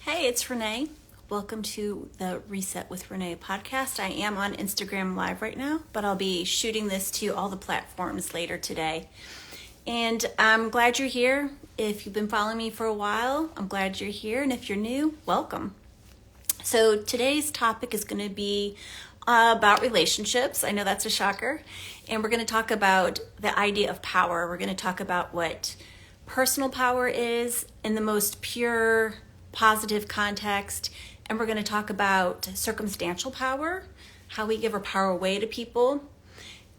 Hey, it's Renee. Welcome to the Reset with Renee podcast. I am on Instagram Live right now, but I'll be shooting this to all the platforms later today. And I'm glad you're here. If you've been following me for a while, I'm glad you're here. And if you're new, welcome. So today's topic is going to be about relationships. I know that's a shocker. And we're going to talk about the idea of power. We're going to talk about what personal power is in the most pure, positive context. And we're going to talk about circumstantial power, how we give our power away to people.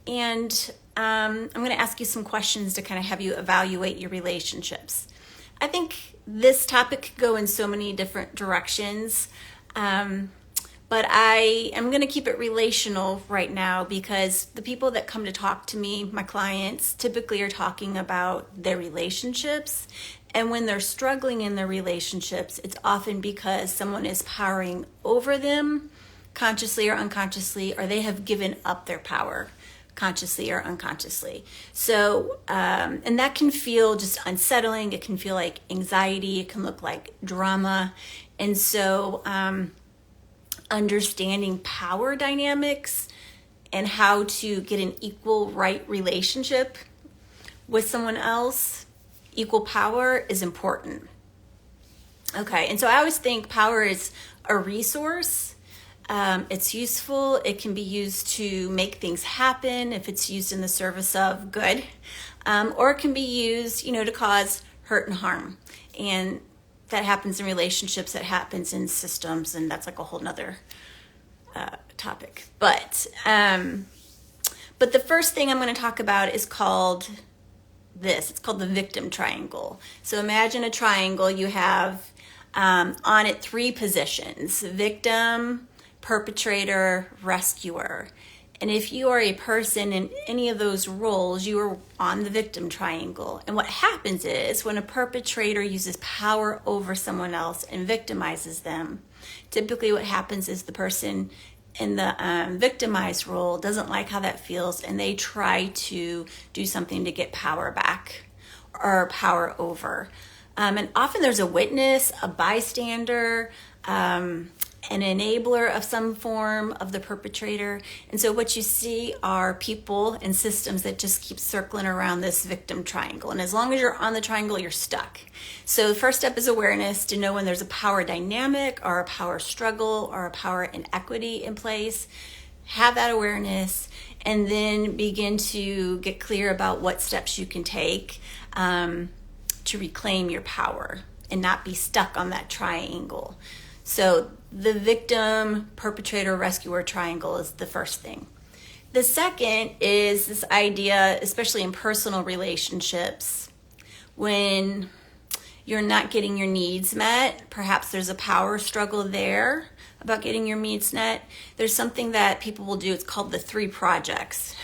And I'm going to ask you some questions to kind of have you evaluate your relationships. I think this topic could go in so many different directions. But I am going to keep it relational right now because the people that come to talk to me, my clients, typically are talking about their relationships. And when they're struggling in their relationships, it's often because someone is powering over them, consciously or unconsciously, or they have given up their power, consciously or unconsciously. So, and that can feel just unsettling. It can feel like anxiety. It can look like drama. And so, understanding power dynamics and how to get an equal right relationship with someone else, equal power, is important. Okay, and so I always think power is a resource. It's useful. It can be used to make things happen if it's used in the service of good, or it can be used, to cause hurt and harm. And that happens in relationships, that happens in systems, and that's like a whole nother topic. But the first thing I'm going to talk about is called this. It's called the victim triangle. So imagine a triangle. You have on it three positions: victim, perpetrator, rescuer. And if you are a person in any of those roles, you are on the victim triangle. And what happens is when a perpetrator uses power over someone else and victimizes them, typically what happens is the person in the victimized role doesn't like how that feels, and they try to do something to get power back or power over. And often there's a witness, a bystander, an enabler of some form of the perpetrator. And so what you see are people and systems that just keep circling around this victim triangle. And as long as you're on the triangle, you're stuck. So the first step is awareness, to know when there's a power dynamic or a power struggle or a power inequity in place. Have that awareness and then begin to get clear about what steps you can take to reclaim your power and not be stuck on that triangle. So the victim, perpetrator, rescuer triangle is the first thing. The second is this idea, especially in personal relationships, when you're not getting your needs met, perhaps there's a power struggle there about getting your needs met. There's something that people will do. It's called the 3 projects.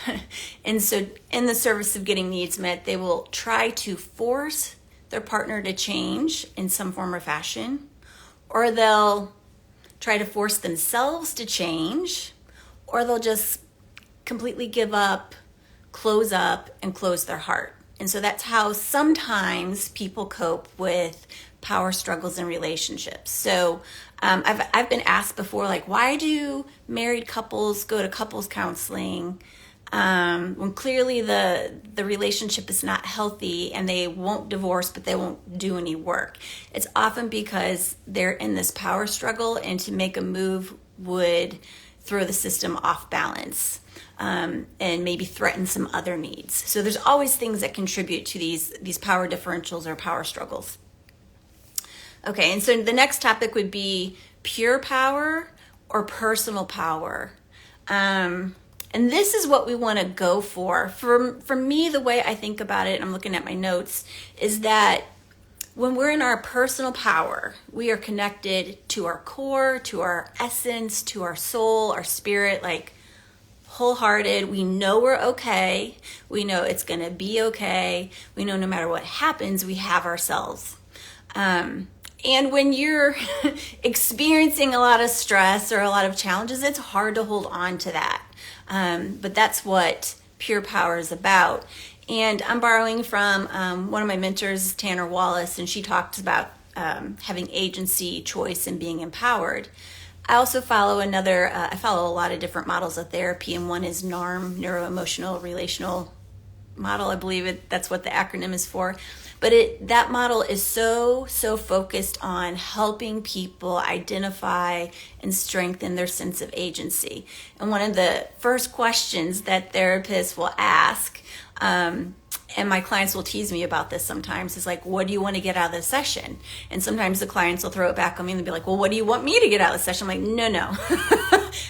And so in the service of getting needs met, they will try to force their partner to change in some form or fashion, or they'll try to force themselves to change, or they'll just completely give up, and close their heart. And so that's how sometimes people cope with power struggles in relationships. So I've been asked before, like, why do married couples go to couples counseling when clearly the relationship is not healthy and they won't divorce, but they won't do any work? It's often because they're in this power struggle, and to make a move would throw the system off balance and maybe threaten some other needs. So there's always things that contribute to these power differentials or power struggles. Okay, and so the next topic would be pure power or personal power. And this is what we want to go for. For me, the way I think about it, and I'm looking at my notes, is that when we're in our personal power, we are connected to our core, to our essence, to our soul, our spirit, like wholehearted. We know we're okay. We know it's going to be okay. We know no matter what happens, we have ourselves. And when you're experiencing a lot of stress or a lot of challenges, it's hard to hold on to that. But that's what pure power is about. And I'm borrowing from one of my mentors, Tanner Wallace, and she talks about having agency, choice, and being empowered. I also follow I follow a lot of different models of therapy, and one is NARM, Neuro-Emotional Relational Model. I believe that's what the acronym is for. But that model is so focused on helping people identify and strengthen their sense of agency. And one of the first questions that therapists will ask, and my clients will tease me about this sometimes, is like, what do you want to get out of the session? And sometimes the clients will throw it back on me and they'll be like, well, what do you want me to get out of the session? I'm like, no.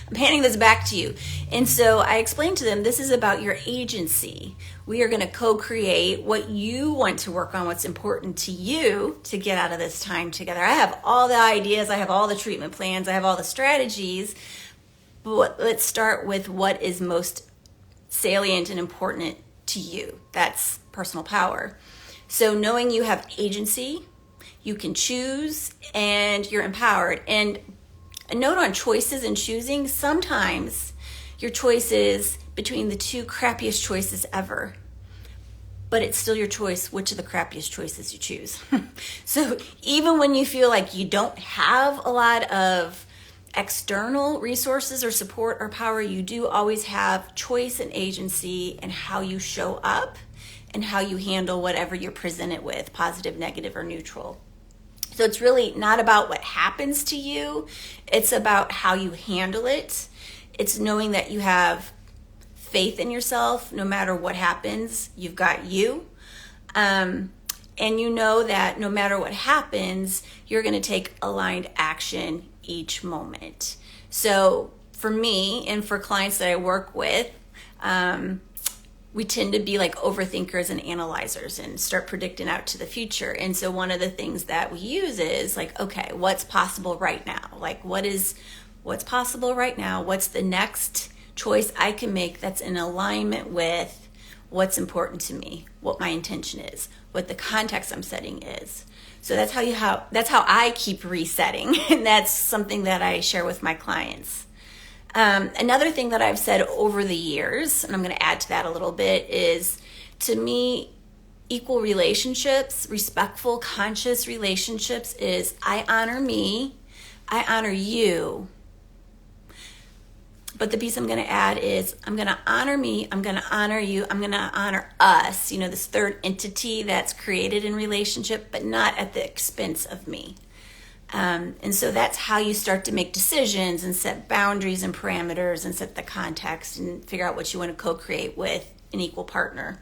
I'm handing this back to you. And so I explain to them, this is about your agency. We are going to co-create what you want to work on, what's important to you to get out of this time together. I have all the ideas, I have all the treatment plans, I have all the strategies, but let's start with what is most salient and important to you. That's personal power. So knowing you have agency, you can choose, and you're empowered. And a note on choices and choosing, sometimes your choice is between the two crappiest choices ever, but it's still your choice which of the crappiest choices you choose. So even when you feel like you don't have a lot of external resources or support or power, you do always have choice and agency in how you show up and how you handle whatever you're presented with, positive, negative, or neutral. So it's really not about what happens to you, it's about how you handle it. It's knowing that you have faith in yourself. No matter what happens, you've got you. And you know that no matter what happens, you're going to take aligned action each moment. So for me and for clients that I work with, we tend to be like overthinkers and analyzers and start predicting out to the future. And so one of the things that we use is like, okay, what's possible right now? Like what's possible right now? What's the next choice I can make that's in alignment with what's important to me, what my intention is, what the context I'm setting is. So that's how I keep resetting, and that's something that I share with my clients. Another thing that I've said over the years, and I'm going to add to that a little bit, is to me, equal relationships, respectful, conscious relationships is I honor me, I honor you. But the piece I'm going to add is I'm going to honor me, I'm going to honor you, I'm going to honor us, this third entity that's created in relationship, but not at the expense of me. And so that's how you start to make decisions and set boundaries and parameters and set the context and figure out what you want to co-create with an equal partner.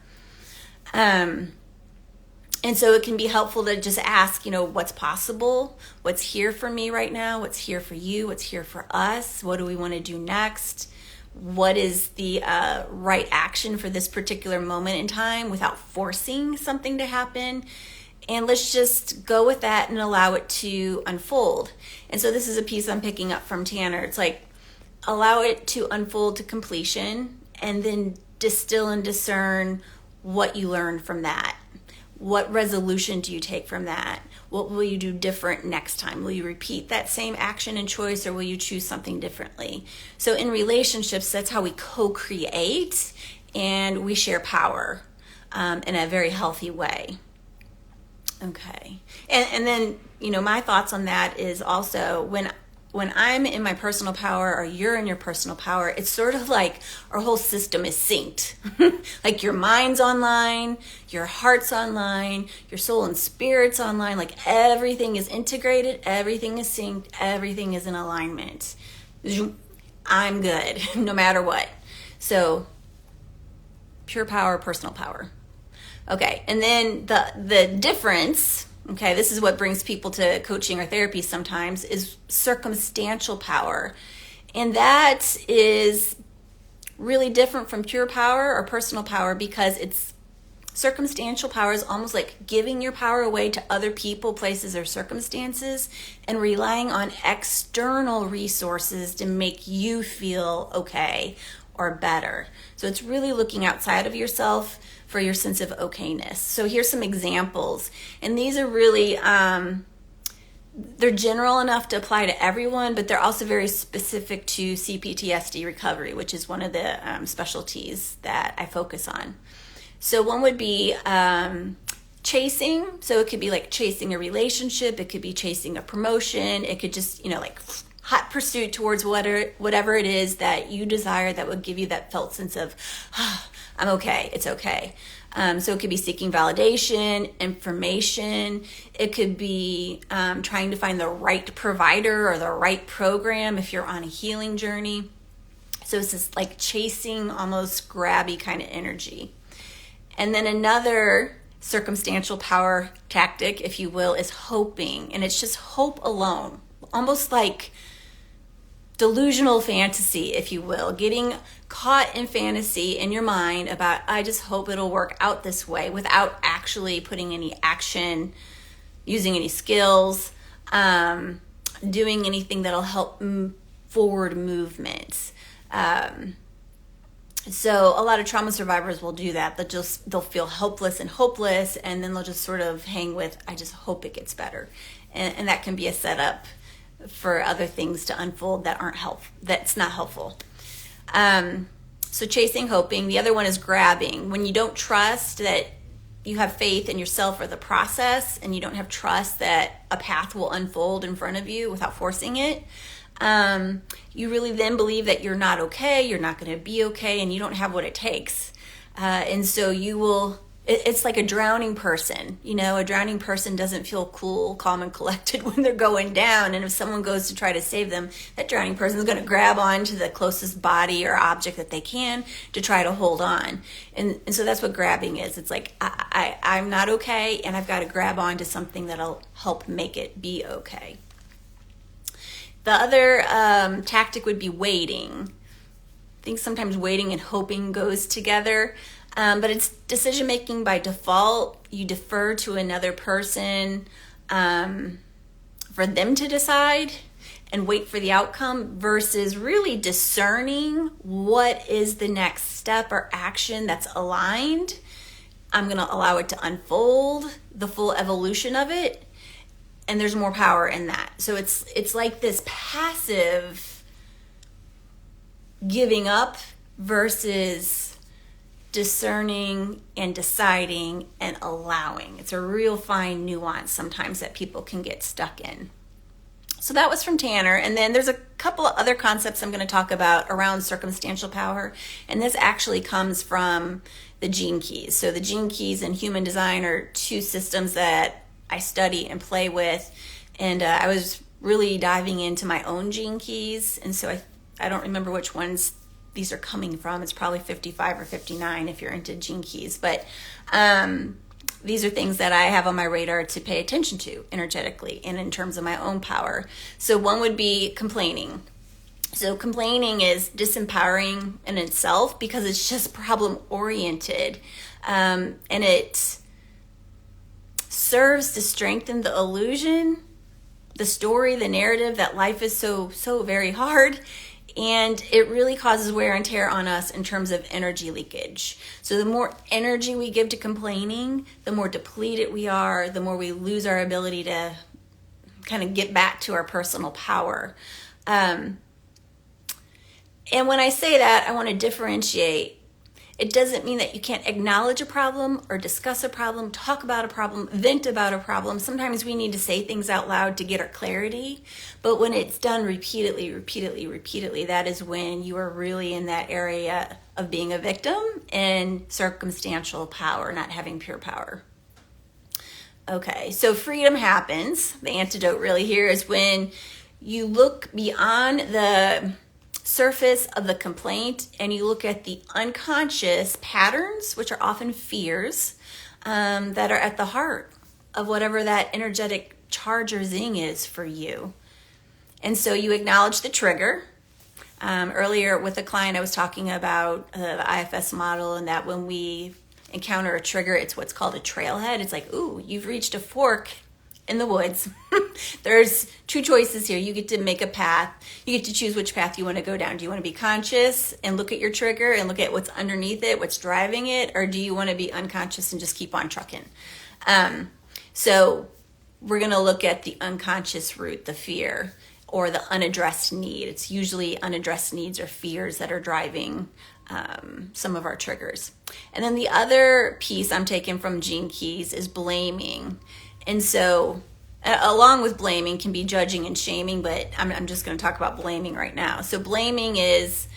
And so it can be helpful to just ask, what's possible, what's here for me right now, what's here for you, what's here for us, what do we want to do next, what is the right action for this particular moment in time without forcing something to happen. And let's just go with that and allow it to unfold. And so this is a piece I'm picking up from Tanner. It's like, allow it to unfold to completion and then distill and discern what you learned from that. What resolution do you take from that? What will you do different next time? Will you repeat that same action and choice, or will you choose something differently? So in relationships, that's how we co-create and we share power in a very healthy way. Okay. And then, my thoughts on that is also when I'm in my personal power or you're in your personal power, it's sort of like our whole system is synced. Like your mind's online, your heart's online, your soul and spirit's online. Like everything is integrated, everything is synced, everything is in alignment. I'm good no matter what. So pure power, personal power. Okay, and then the difference, okay, this is what brings people to coaching or therapy sometimes, is circumstantial power. And that is really different from pure power or personal power, because it's circumstantial power is almost like giving your power away to other people, places, or circumstances and relying on external resources to make you feel okay or better. So it's really looking outside of yourself for your sense of okayness. So here's some examples. And these are really, they're general enough to apply to everyone, but they're also very specific to CPTSD recovery, which is one of the specialties that I focus on. So one would be chasing. So it could be like chasing a relationship. It could be chasing a promotion. It could just, like hot pursuit towards whatever it is that you desire that would give you that felt sense of, I'm okay, it's okay. So it could be seeking validation, information. It could be trying to find the right provider or the right program if you're on a healing journey. So it's this like chasing, almost grabby kind of energy. And then another circumstantial power tactic, if you will, is hoping. And it's just hope alone, almost like delusional fantasy, if you will, getting caught in fantasy in your mind about, I just hope it'll work out this way, without actually putting any action, using any skills, doing anything that'll help forward movement. So a lot of trauma survivors will do that. They'll feel helpless and hopeless, and then they'll just sort of hang with, I just hope it gets better. And that can be a setup for other things to unfold that's not helpful. So chasing, hoping. The other one is grabbing. When you don't trust that you have faith in yourself or the process, and you don't have trust that a path will unfold in front of you without forcing it, you really then believe that you're not okay, you're not going to be okay, and you don't have what it takes. And so it's like a drowning person. A drowning person doesn't feel cool, calm, and collected when they're going down. And if someone goes to try to save them, that drowning person is going to grab onto the closest body or object that they can to try to hold on. And so that's what grabbing is. It's like, I'm not okay, and I've got to grab onto something that'll help make it be okay. The other tactic would be waiting. I think sometimes waiting and hoping goes together. But it's decision-making by default. You defer to another person for them to decide and wait for the outcome, versus really discerning what is the next step or action that's aligned. I'm going to allow it to unfold, the full evolution of it, and there's more power in that. So it's like this passive giving up versus discerning and deciding and allowing. It's a real fine nuance sometimes that people can get stuck in. So that was from Tanner. And then there's a couple of other concepts I'm going to talk about around circumstantial power. And this actually comes from the gene keys. So the gene keys and human design are two systems that I study and play with. And I was really diving into my own gene keys. And so I don't remember which ones these are coming from. It's probably 55 or 59 if you're into gene keys. But these are things that I have on my radar to pay attention to energetically and in terms of my own power. So one would be complaining. So complaining is disempowering in itself because it's just problem oriented. And it serves to strengthen the illusion, the story, the narrative that life is so very hard. And it really causes wear and tear on us in terms of energy leakage. So the more energy we give to complaining, the more depleted we are, the more we lose our ability to kind of get back to our personal power. And when I say that, I want to differentiate. It doesn't mean that you can't acknowledge a problem or discuss a problem, talk about a problem, vent about a problem. Sometimes we need to say things out loud to get our clarity. But when it's done repeatedly, that is when you are really in that area of being a victim and circumstantial power, not having pure power. Okay, so freedom happens. The antidote really here is when you look beyond the surface of the complaint and you look at the unconscious patterns, which are often fears, that are at the heart of whatever that energetic charge or zing is for you. And so you acknowledge the trigger. Earlier with a client, I was talking about the IFS model, and that when we encounter a trigger, it's what's called a trailhead. It's like, ooh, you've reached a fork in the woods. There's two choices here. You get to make a path. You get to choose which path you want to go down. Do you want to be conscious and look at your trigger and look at what's underneath it, what's driving it, or do you want to be unconscious and just keep on trucking? So we're going to look at the unconscious root, the fear. or the unaddressed need. It's usually unaddressed needs or fears that are driving some of our triggers. And then the other piece I'm taking from Gene Keys is blaming. And so along with blaming can be judging and shaming, but I'm just going to talk about blaming right now. So blaming is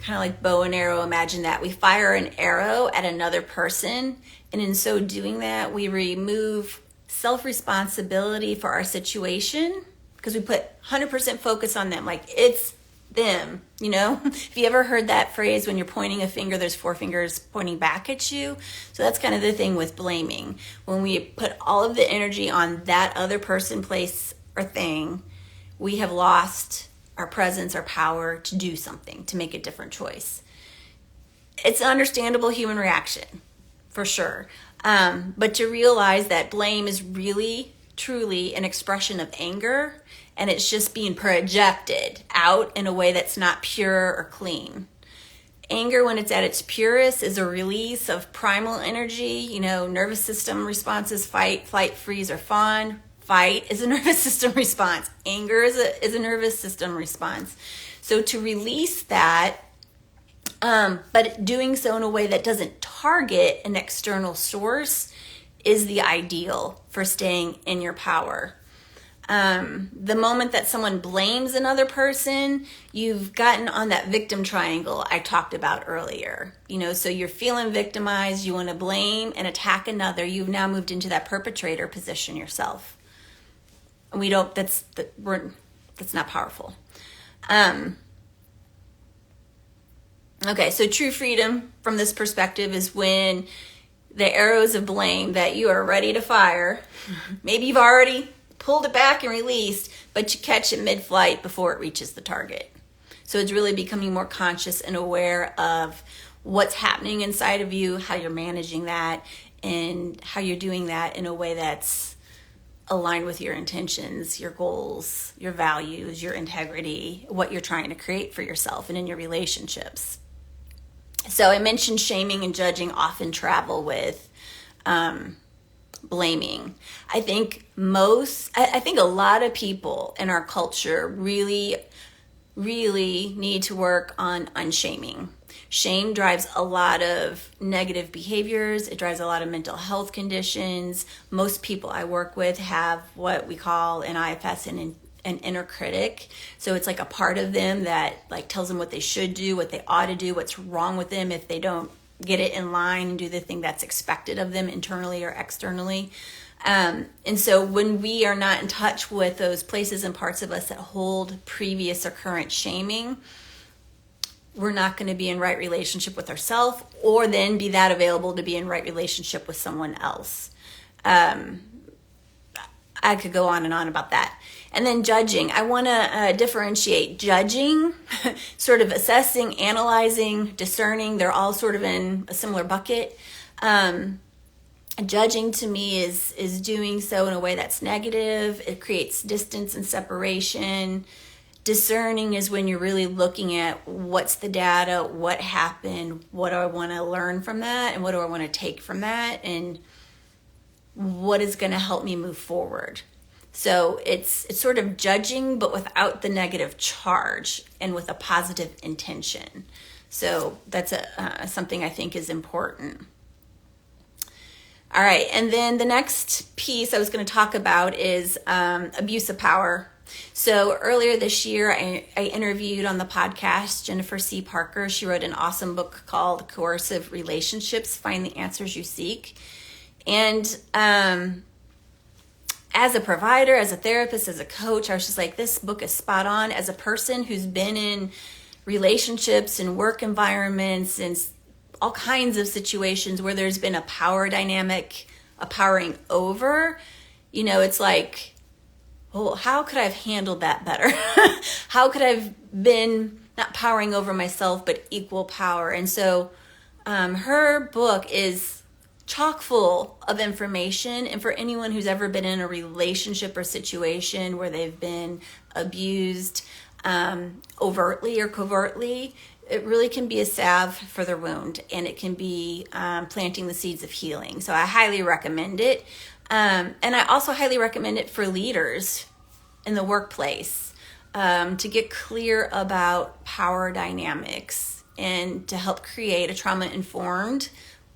kind of like bow and arrow. Imagine that we fire an arrow at another person, and in so doing that, we remove self-responsibility for our situation because we put 100% focus on them, like it's them, you know? If you ever heard that phrase, when you're pointing a finger, there's 4 fingers pointing back at you. So that's kind of the thing with blaming. When we put all of the energy on that other person, place, or thing, we have lost our presence, our power to do something, to make a different choice. It's an understandable human reaction, for sure. But to realize that blame is really, truly an expression of anger, and it's just being projected out in a way that's not pure or clean. Anger, when it's at its purest, is a release of primal energy. You know, nervous system responses: fight, flight, freeze, or fawn. Fight is a nervous system response. Anger is a nervous system response. So to release that, but doing so in a way that doesn't target an external source, is the ideal for staying in your power. The moment that someone blames another person, you've gotten on that victim triangle I talked about earlier. You know, so you're feeling victimized, you want to blame and attack another. You've now moved into that perpetrator position yourself. And that's not powerful. Okay, so true freedom from this perspective is when the arrows of blame that you are ready to fire, maybe you've already pulled it back and released, but you catch it mid-flight before it reaches the target. So it's really becoming more conscious and aware of what's happening inside of you, how you're managing that, and how you're doing that in a way that's aligned with your intentions, your goals, your values, your integrity, what you're trying to create for yourself and in your relationships. So I mentioned shaming and judging often travel with blaming. I think a lot of people in our culture really, really need to work on unshaming. Shame drives a lot of negative behaviors. It drives a lot of mental health conditions. Most people I work with have what we call an IFS, an inner critic. So it's like a part of them that like tells them what they should do, what they ought to do, what's wrong with them if they don't get it in line and do the thing that's expected of them internally or externally. And so when we are not in touch with those places and parts of us that hold previous or current shaming, we're not going to be in right relationship with ourselves, or then be that available to be in right relationship with someone else. I could go on and on about that. And then judging. I want to differentiate judging, sort of assessing, analyzing, discerning. They're all sort of in a similar bucket. Judging to me is doing so in a way that's negative. It creates distance and separation. Discerning is when you're really looking at what's the data, what happened, what do I want to learn from that, and what do I want to take from that, and what is going to help me move forward. So it's sort of judging, but without the negative charge and with a positive intention. So that's something I think is important. All right, and then the next piece I was going to talk about is abuse of power. So earlier this year, I interviewed on the podcast Jennifer C. Parker. She wrote an awesome book called Coercive Relationships: Find the Answers You Seek. And as a provider, as a therapist, as a coach, I was just like, this book is spot on. As a person who's been in relationships and work environments and all kinds of situations where there's been a power dynamic, a powering over, you know, it's like, well, how could I have handled that better? How could I have been not powering over myself, but equal power? And so her book is chock full of information. And for anyone who's ever been in a relationship or situation where they've been abused overtly or covertly, it really can be a salve for their wound, and it can be planting the seeds of healing. So I highly recommend it. And I also highly recommend it for leaders in the workplace. to get clear about power dynamics and to help create a trauma-informed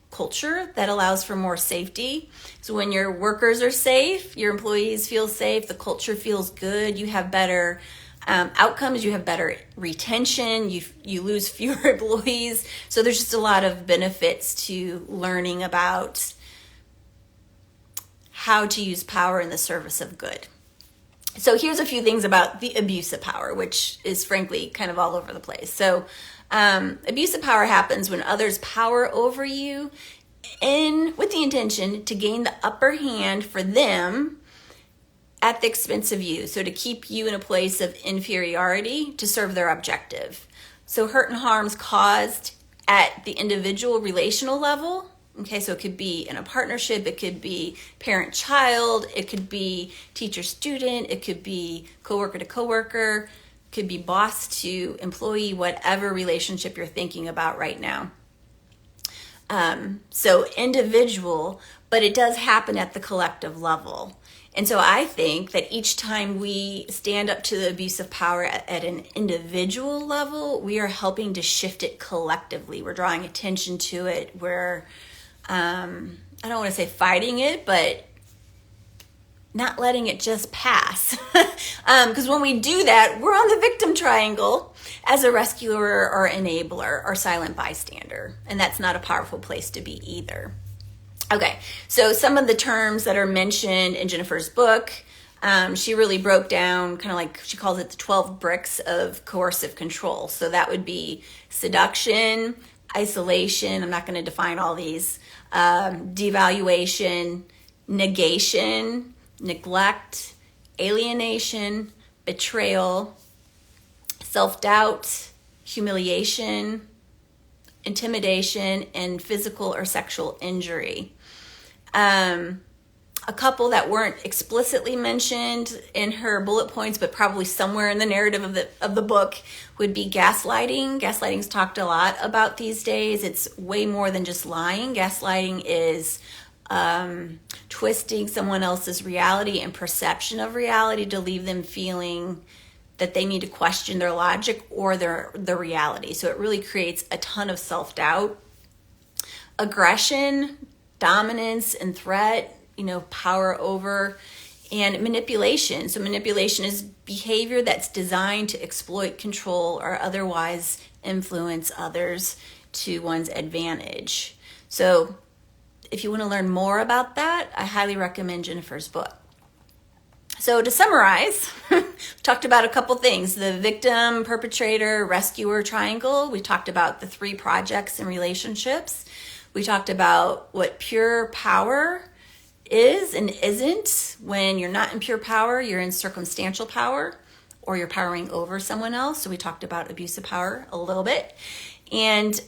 culture that allows for more safety. So when your workers are safe, your employees feel safe, the culture feels good, you have better outcomes, you have better retention, you lose fewer employees. So there's just a lot of benefits to learning about how to use power in the service of good. So here's a few things about the abuse of power, which is frankly kind of all over the place. So abuse of power happens when others power over you with the intention to gain the upper hand for them at the expense of you. So to keep you in a place of inferiority to serve their objective. So hurt and harms caused at the individual relational level. Okay, so it could be in a partnership, it could be parent-child, it could be teacher-student, it could be coworker to coworker, it could be boss to employee, whatever relationship you're thinking about right now. So individual, but it does happen at the collective level. And so I think that each time we stand up to the abuse of power at an individual level, we are helping to shift it collectively. We're drawing attention to it. We're I don't want to say fighting it, but not letting it just pass. Because when we do that, we're on the victim triangle as a rescuer or enabler or silent bystander. And that's not a powerful place to be either. Okay, so some of the terms that are mentioned in Jennifer's book, she really broke down kind of like, she calls it the 12 bricks of coercive control. So that would be seduction, isolation, I'm not going to define all these, devaluation, negation, neglect, alienation, betrayal, self-doubt, humiliation, intimidation, and physical or sexual injury. A couple that weren't explicitly mentioned in her bullet points, but probably somewhere in the narrative of the book, would be gaslighting. Gaslighting's talked a lot about these days. It's way more than just lying. Gaslighting is twisting someone else's reality and perception of reality to leave them feeling that they need to question their logic or their reality. So it really creates a ton of self-doubt. Aggression, dominance, and threat, power over, and manipulation. So manipulation is behavior that's designed to exploit, control, or otherwise influence others to one's advantage. So if you want to learn more about that, I highly recommend Jennifer's book. So to summarize, we talked about a couple things: the victim, perpetrator, rescuer triangle. We talked about the 3 projects and relationships. We talked about what pure power is and isn't. When you're not in pure power, you're in circumstantial power, or you're powering over someone else. So we talked about abuse of power a little bit. And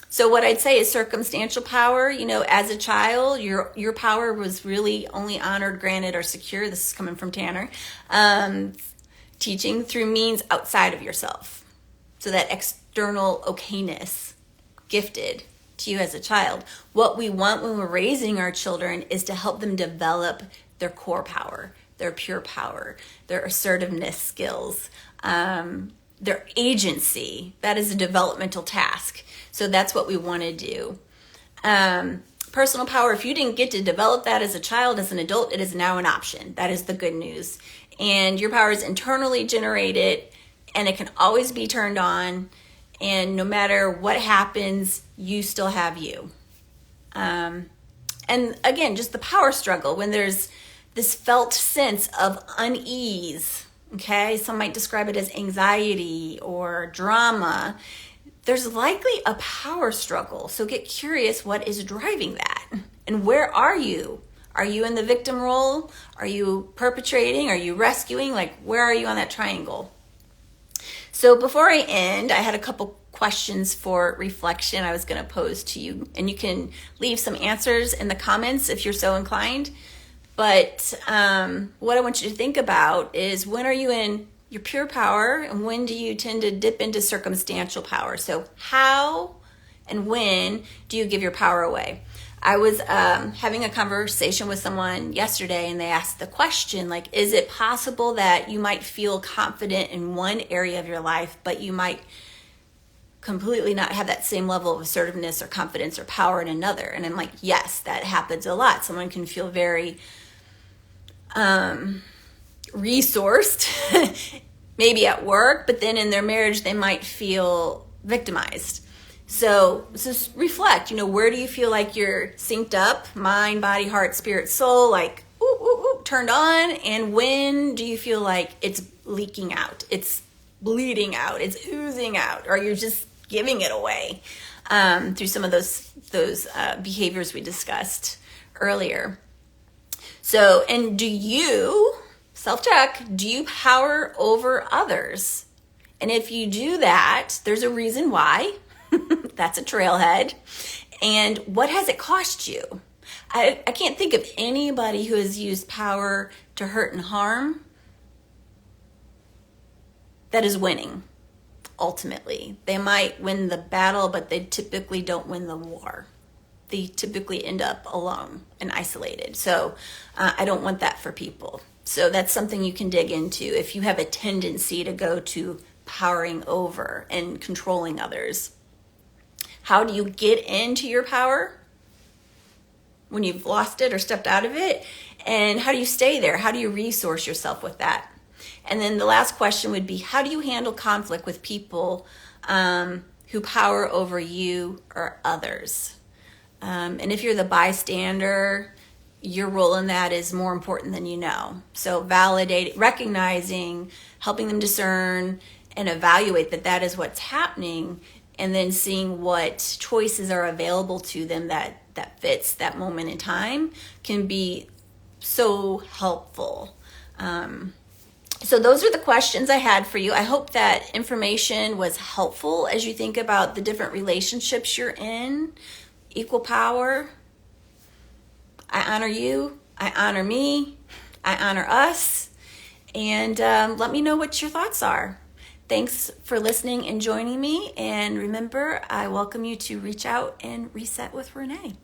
so what I'd say is circumstantial power, as a child, your power was really only honored, granted, or secure. This is coming from Tanner. Teaching through means outside of yourself. So that external okayness gifted to you as a child. What we want when we're raising our children is to help them develop their core power, their pure power, their assertiveness skills, their agency. That is a developmental task. So that's what we want to do. Personal power, if you didn't get to develop that as a child, as an adult, it is now an option. That is the good news. And your power is internally generated, and it can always be turned on. And no matter what happens, you still have you. And again, just the power struggle, when there's this felt sense of unease, okay? Some might describe it as anxiety or drama. There's likely a power struggle. So get curious, what is driving that? And where are you? Are you in the victim role? Are you perpetrating? Are you rescuing? Where are you on that triangle? So before I end, I had a couple questions for reflection I was going to pose to you. And you can leave some answers in the comments if you're so inclined. But what I want you to think about is, when are you in your pure power, and when do you tend to dip into circumstantial power? So how and when do you give your power away? I was having a conversation with someone yesterday, and they asked the question, like, is it possible that you might feel confident in one area of your life, but you might completely not have that same level of assertiveness or confidence or power in another? And I'm like, yes, that happens a lot. Someone can feel very resourced, maybe at work, but then in their marriage, they might feel victimized. So reflect, where do you feel like you're synced up, mind, body, heart, spirit, soul, like turned on? And when do you feel like it's leaking out, it's bleeding out, it's oozing out, or you're just giving it away through some of those behaviors we discussed earlier? So, and do you, self-check, do you power over others? And if you do that, there's a reason why. That's a trailhead. And what has it cost you? I can't think of anybody who has used power to hurt and harm that is winning, ultimately. They might win the battle, but they typically don't win the war. They typically end up alone and isolated. So I don't want that for people. So that's something you can dig into if you have a tendency to go to powering over and controlling others. How do you get into your power when you've lost it or stepped out of it? And how do you stay there? How do you resource yourself with that? And then the last question would be, how do you handle conflict with people who power over you or others? And if you're the bystander, your role in that is more important than you know. So validating, recognizing, helping them discern and evaluate that is what's happening, and then seeing what choices are available to them that fits that moment in time can be so helpful. So those are the questions I had for you. I hope that information was helpful as you think about the different relationships you're in. Equal power. I honor you. I honor me. I honor us. And let me know what your thoughts are. Thanks for listening and joining me. And remember, I welcome you to reach out and reset with Renee.